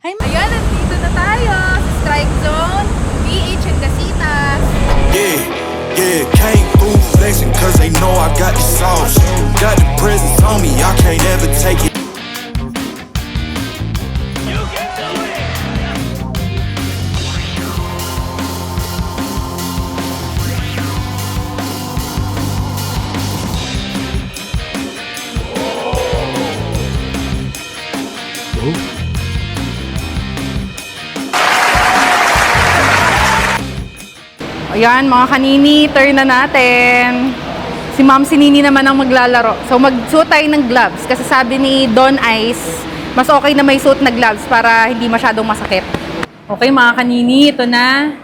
Hi, ayan, nandito na tayo sa Strike Zone, BH and Casitas. Yeah, yeah, can't fool flexing cause they know I got the sauce. Got the presence on me, I can't ever take it. Ayan, mga kanini, turn na natin. Si Ma'am si Nini naman ang maglalaro. So, magsuot tayo ng gloves. Kasi sabi ni Don Ice, mas okay na may suot na gloves para hindi masyadong masakit. Okay, mga kanini, ito na.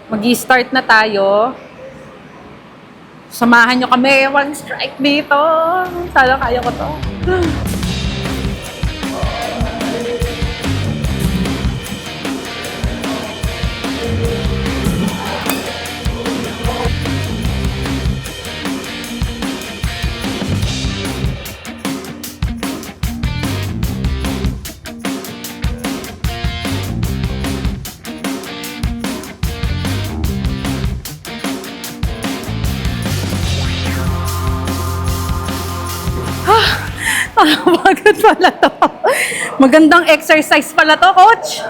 Mag-i-start na tayo. Samahan nyo kami. One strike dito. Sana kaya ko to. Bakit pala to? Magandang exercise pala to, coach.